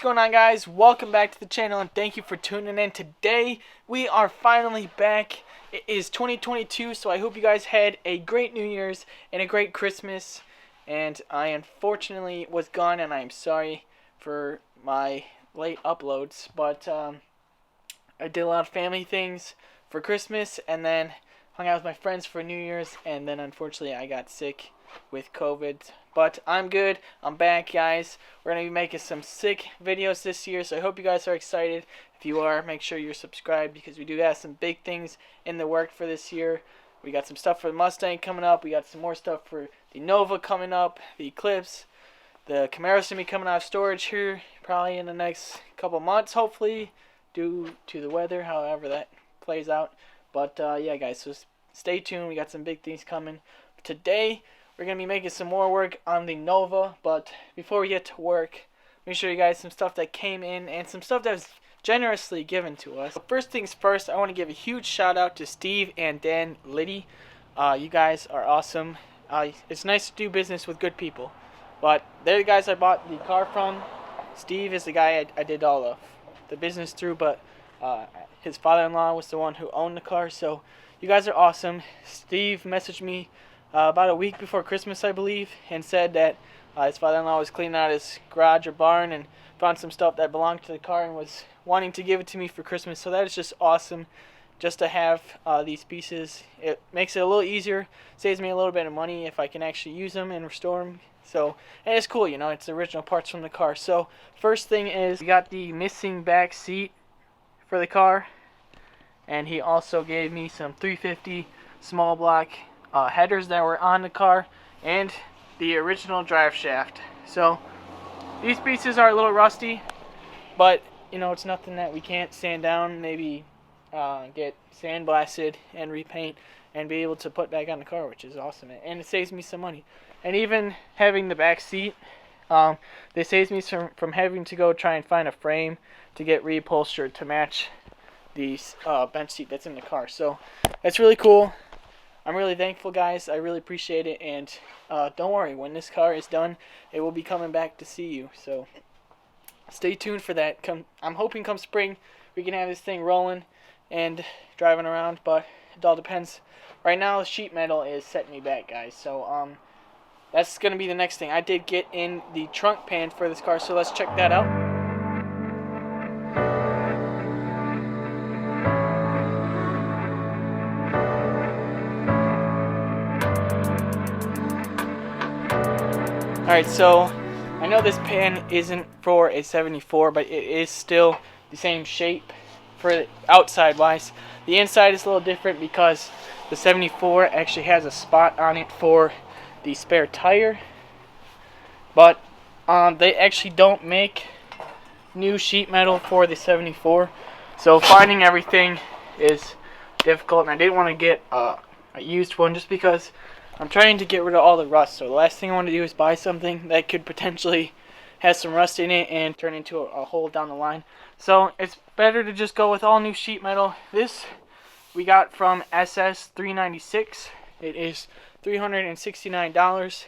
going on, guys? Welcome back to the channel and thank you for tuning in. Today we are finally back. It is 2022, so I hope you guys had a great New Year's and a great Christmas. And I unfortunately was gone, and I am sorry for my late uploads, but I did a lot of family things for Christmas and then hung out with my friends for New Year's, and then unfortunately I got sick with COVID. But I'm good. I'm back, guys. We're going to be making some sick videos this year, so I hope you guys are excited. If you are, make sure you're subscribed because we do have some big things in the work for this year. We got some stuff for the Mustang coming up. We got some more stuff for the Nova coming up, the Eclipse. The Camara's going to be coming out of storage here probably in the next couple months, hopefully, due to the weather, however that plays out. But yeah, guys, so stay tuned. We got some big things coming. Today, we're going to be making some more work on the Nova, but before we get to work, let me show you guys some stuff that came in and some stuff that was generously given to us. So first things first, I want to give a huge shout out to Steve and Dan Liddy. You guys are awesome. It's nice to do business with good people, but they're the guys I bought the car from. Steve is the guy I did all the business through, but his father-in-law was the one who owned the car, so you guys are awesome. Steve messaged me about a week before Christmas, I believe, and said that his father-in-law was cleaning out his garage or barn and found some stuff that belonged to the car and was wanting to give it to me for Christmas. So that is just awesome, just to have these pieces. It makes it a little easier, saves me a little bit of money if I can actually use them and restore them. So, and it's cool, you know, it's the original parts from the car. So first thing is, we got the missing back seat for the car, and he also gave me some 350 small block headers that were on the car and the original drive shaft. So these pieces are a little rusty, but you know, it's nothing that we can't sand down, maybe get sandblasted and repaint and be able to put back on the car, which is awesome, and it saves me some money. And even having the back seat, this saves me from having to go try and find a frame to get reupholstered to match the bench seat that's in the car. So that's really cool. I'm really thankful, guys. I really appreciate it, and don't worry, when this car is done, it will be coming back to see you. So stay tuned for that. I'm hoping come spring we can have this thing rolling and driving around, but it all depends. Right now, sheet metal is setting me back, guys. So that's gonna be the next thing. I did get in the trunk pan for this car, so let's check that out. Alright, so I know this pan isn't for a 74, but it is still the same shape for outside wise. The inside is a little different because the 74 actually has a spot on it for the spare tire, but they actually don't make new sheet metal for the 74, so finding everything is difficult, and I didn't want to get a used one just because I'm trying to get rid of all the rust. So the last thing I want to do is buy something that could potentially have some rust in it and turn into a hole down the line. So it's better to just go with all new sheet metal. This we got from SS396. It is $369,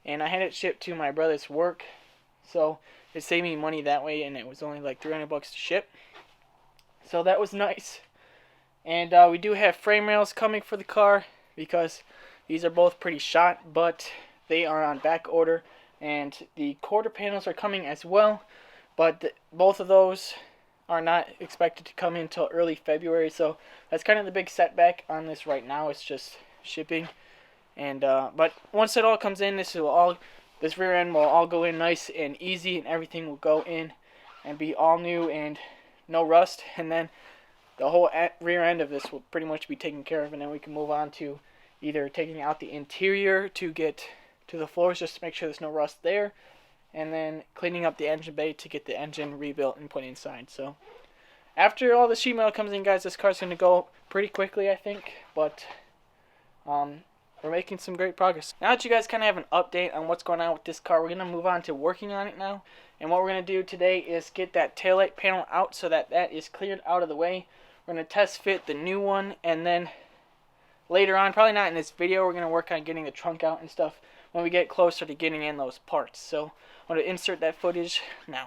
and I had it shipped to my brother's work, so it saved me money that way, and it was only like $300 to ship. So that was nice. And we do have frame rails coming for the car because these are both pretty shot, but they are on back order, and the quarter panels are coming as well, but both of those are not expected to come in until early February, so that's kind of the big setback on this right now. It's just shipping, and but once it all comes in, this rear end will all go in nice and easy, and everything will go in and be all new and no rust, and then the whole rear end of this will pretty much be taken care of, and then we can move on to either taking out the interior to get to the floors just to make sure there's no rust there, and then cleaning up the engine bay to get the engine rebuilt and put inside. So after all the sheet metal comes in, guys, this car's going to go pretty quickly, I think, but we're making some great progress. Now that you guys kind of have an update on what's going on with this car, we're going to move on to working on it now. And what we're going to do today is get that taillight panel out so that that is cleared out of the way. We're going to test fit the new one, and then later on, probably not in this video, we're going to work on getting the trunk out and stuff when we get closer to getting in those parts. So I'm going to insert that footage now.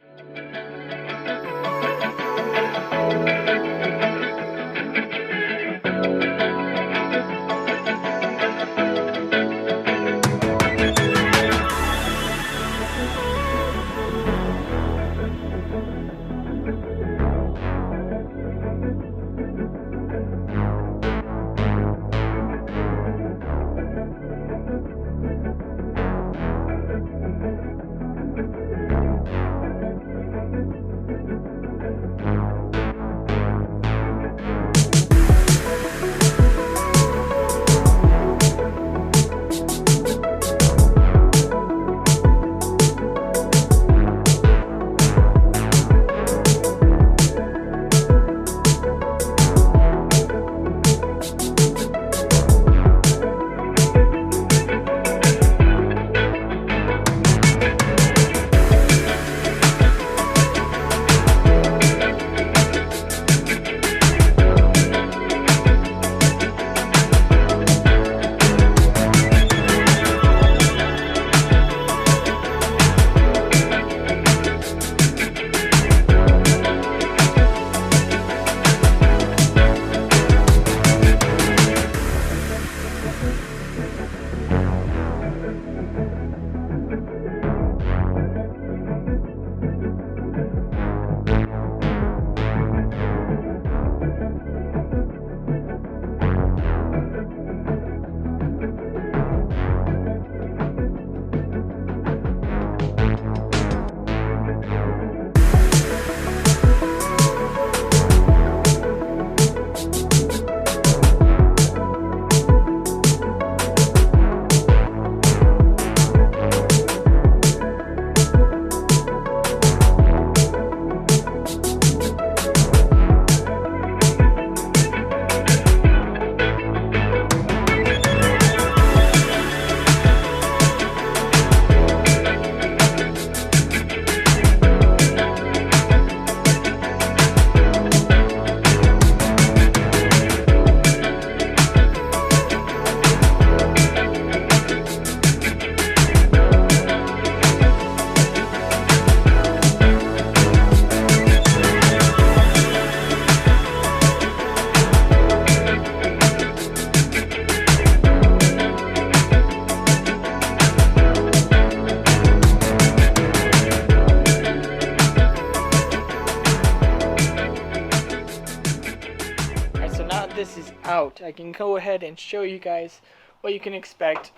this is out, I can go ahead and show you guys what you can expect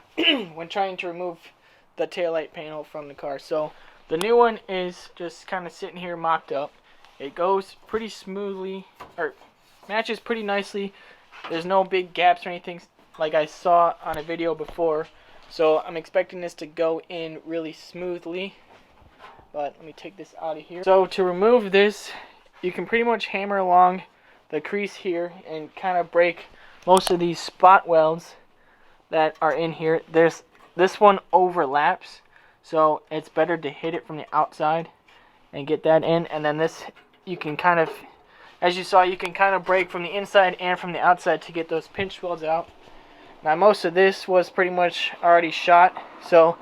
when trying to remove the taillight panel from the car. So the new one is just kind of sitting here mocked up. It goes pretty smoothly, or matches pretty nicely. There's no big gaps or anything like I saw on a video before. So I'm expecting this to go in really smoothly. But let me take this out of here. So to remove this, you can pretty much hammer along the crease here and kind of break most of these spot welds that are in here. This one overlaps, so it's better to hit it from the outside and get that in. And then this, you can kind of, as you saw, you can kind of break from the inside and from the outside to get those pinch welds out. Now most of this was pretty much already shot, so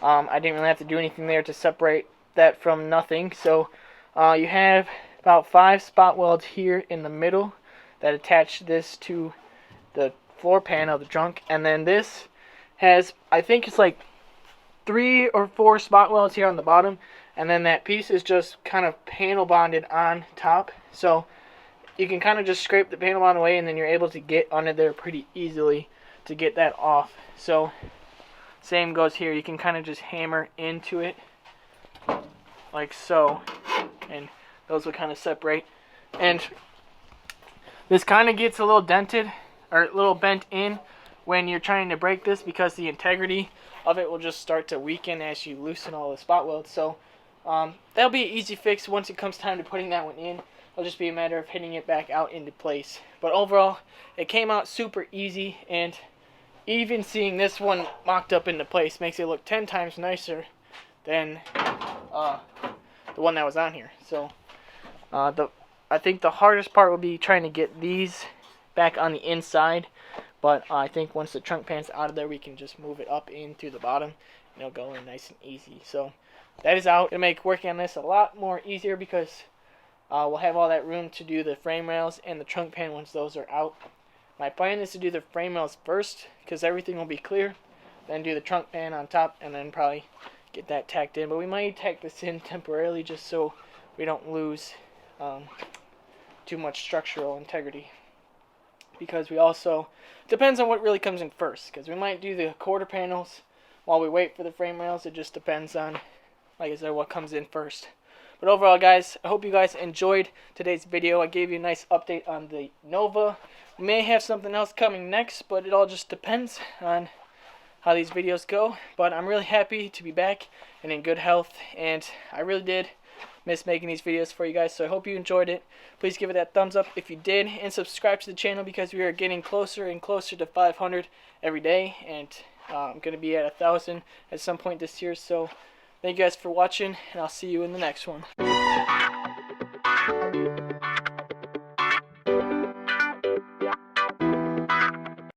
I didn't really have to do anything there to separate that from nothing. So you have about 5 spot welds here in the middle that attach this to the floor panel of the trunk, and then this has, I think it's like 3 or 4 spot welds here on the bottom, and then that piece is just kind of panel bonded on top. So you can kind of just scrape the panel bond away, and then you're able to get under there pretty easily to get that off. So same goes here, you can kind of just hammer into it like so, and those will kind of separate. And this kind of gets a little dented or a little bent in when you're trying to break this, because the integrity of it will just start to weaken as you loosen all the spot welds. So that'll be an easy fix once it comes time to putting that one in. It'll just be a matter of hitting it back out into place. But overall, it came out super easy, and even seeing this one mocked up into place makes it look 10 times nicer than the one that was on here. So I think the hardest part will be trying to get these back on the inside, but I think once the trunk pan's out of there, we can just move it up in through the bottom, and it'll go in nice and easy. So that is out. It'll make working on this a lot more easier, because we'll have all that room to do the frame rails and the trunk pan once those are out. My plan is to do the frame rails first because everything will be clear, then do the trunk pan on top, and then probably get that tacked in. But we might tack this in temporarily just so we don't lose too much structural integrity, because we also, depends on what really comes in first, because we might do the quarter panels while we wait for the frame rails. It just depends on, like I said, what comes in first. But overall, guys, I hope you guys enjoyed today's video. I gave you a nice update on the Nova. We may have something else coming next, but it all just depends on how these videos go. But I'm really happy to be back and in good health, and I really did miss making these videos for you guys, so I hope you enjoyed it. Please give it that thumbs up if you did, and subscribe to the channel because we are getting closer and closer to 500 every day, and I'm going to be at 1,000 at some point this year. So thank you guys for watching, and I'll see you in the next one.